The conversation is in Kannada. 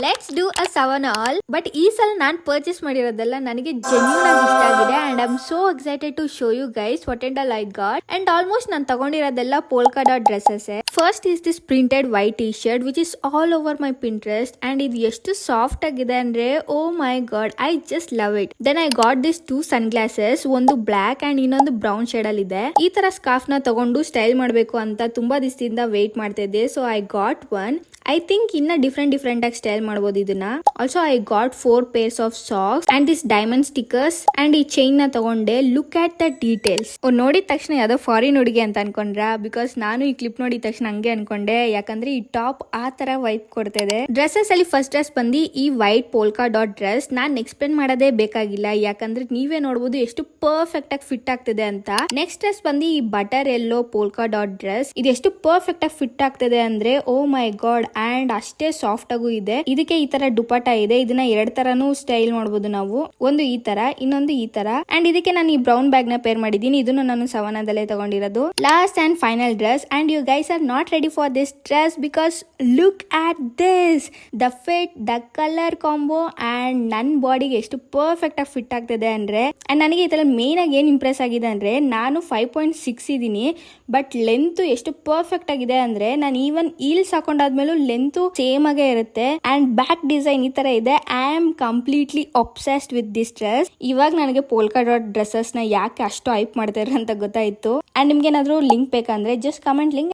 Let's do a 7 all. But ಈ ಸಲ ನಾನು ಪರ್ಚೇಸ್ ಮಾಡಿರೋದೆಲ್ಲ ನನಗೆ ಜೆನ್ಯೂನ್ ಆಗಿ ಇಷ್ಟ ಆಗಿದೆ and I am so excited to show you guys what and all I got. And almost ನಾನು ತಗೊಂಡಿರೋದೆಲ್ಲ polka dot dresses. First is this printed white T shirt which is all over my Pinterest and ಇದು ಎಷ್ಟು ಸಾಫ್ಟ್ ಆಗಿದೆ ಅಂದ್ರೆ oh my God, I just love it. Then I got this 2 sun glasses, ಒಂದು ಬ್ಲಾಕ್ ಅಂಡ್ ಇನ್ನೊಂದು ಬ್ರೌನ್ ಶೇಡ್ ಅಲ್ಲಿ ಇದೆ. ಈ ತರ ಸ್ಕಾರ್ಫ್ ನ ತಗೊಂಡು ಸ್ಟೈಲ್ ಮಾಡಬೇಕು ಅಂತ ತುಂಬಾ ದಿವಸದಿಂದ ವೇಟ್ ಮಾಡ್ತಾ ಇದ್ದೆ. So I got one. I think ಇನ್ನ ಡಿಫ್ರೆಂಟ್ ಆಗಿ ಸ್ಟೈಲ್ ಮಾಡಬಹುದು ಇದನ್ನ. Also I got 4 pairs of socks and this diamond stickers and ಈ ಚೈನ್ ನ ತಗೊಂಡೆ. Look at the details. ನೋಡಿದ ತಕ್ಷಣ ಯಾವ್ದೋ ಫಾರಿನ್ ಹುಡುಗಿ ಅಂತ ಅನ್ಕೊಂಡ್ರ? ಬಿಕಾಸ್ ನಾನು ಈ ಕ್ಲಿಪ್ ನೋಡಿದ ತಕ್ಷಣ ಹಂಗೆ ಅನ್ಕೊಂಡೆ, ಯಾಕಂದ್ರೆ ಈ ಟಾಪ್ ಆ ತರ ವೈಪ್ ಕೊಡ್ತಿದೆ. ಡ್ರೆಸ್ಸಸ್ ಅಲ್ಲಿ ಫಸ್ಟ್ ಡ್ರೆಸ್ ಬಂದು ಈ ವೈಟ್ ಪೋಲ್ಕಾ ಡಾಟ್ ಡ್ರೆಸ್. ನಾನ್ ಎಕ್ಸ್ಪ್ಲೇನ್ ಮಾಡೋದೇ ಬೇಕಾಗಿಲ್ಲ, ಯಾಕಂದ್ರೆ ನೀವೇ ನೋಡಬಹುದು ಎಷ್ಟು ಪರ್ಫೆಕ್ಟ್ ಆಗಿ ಫಿಟ್ ಆಗ್ತಿದೆ ಅಂತ. ನೆಕ್ಸ್ಟ್ ಡ್ರೆಸ್ ಬಂದು ಈ ಬಟರ್ ಎಲ್ಲೋ ಪೋಲ್ಕಾ ಡಾಟ್ ಡ್ರೆಸ್. ಇದು ಎಷ್ಟು ಪರ್ಫೆಕ್ಟ್ ಆಗಿ ಫಿಟ್ ಆಗ್ತಿದೆ ಅಂದ್ರೆ ಓ ಮೈ ಗಾಡ್, ಅಂಡ್ ಅಷ್ಟೇ ಸಾಫ್ಟ್ ಆಗು ಇದೆ. ಇದಕ್ಕೆ ಈ ತರ ದುಪಟ್ಟ ಇದೆ. ಇದನ್ನ 2 ತರನು ಸ್ಟೈಲ್ ಮಾಡಬಹುದು ನಾವು. ಒಂದು ಈ ತರ, ಇನ್ನೊಂದು ಈ ತರ. ಅಂಡ್ ಇದಕ್ಕೆ ನಾನು ಈ ಬ್ರೌನ್ ಬ್ಯಾಗ್ ನ ಪೇರ್ ಮಾಡಿದೀನಿ. ಇದನ್ನು ನಾನು ಸವನಾದಲ್ಲೇ ತಗೊಂಡಿರೋದು. Last and final dress. And you guys are not ready for this dress because look at this. The fit, the colour combo and ನನ್ನ ಬಾಡಿಗೆ ಎಷ್ಟು ಪರ್ಫೆಕ್ಟ್ ಆಗಿ ಫಿಟ್ ಆಗ್ತಿದೆ ಅಂದ್ರೆ. ಅಂಡ್ ನನಗೆ ಇದ್ರಲ್ಲಿ ಮೇನ್ ಆಗಿ ಏನ್ ಇಂಪ್ರೆಸ್ ಆಗಿದೆ ಅಂದ್ರೆ, ನಾನು 5.6 ಇದೀನಿ, ಬಟ್ ಲೆಂತ್ ಎಷ್ಟು ಪರ್ಫೆಕ್ಟ್ ಆಗಿದೆ ಅಂದ್ರೆ, ನಾನು ಈವನ್ ಹೀಲ್ಸ್ ಹಾಕೊಂಡಾದ್ಮೇಲೂ ಲೆಂತ್ ಸೇಮ್ ಆಗೇ ಇರುತ್ತೆ. ಅಂಡ್ ಬ್ಯಾಕ್ ಡಿಸೈನ್ ಈ ತರ ಇದೆ. I am completely obsessed with this dress. ಇವಾಗ ನನಗೆ ಪೋಲ್ಕಾ ಡಾಟ್ ಡ್ರೆಸ್ಸಸ್ ನ ಯಾಕೆ ಅಷ್ಟು ಹೈಪ್ ಮಾಡ್ತಾರೆ ಅಂತ ಗೊತ್ತಾಯ್ತು. ಅಂಡ್ ನಿಮ್ಗೆ ಏನಾದ್ರು ಲಿಂಕ್ ಬೇಕಂದ್ರೆ ಜಸ್ಟ್ ಕಮೆಂಟ್ ಲಿಂಕ್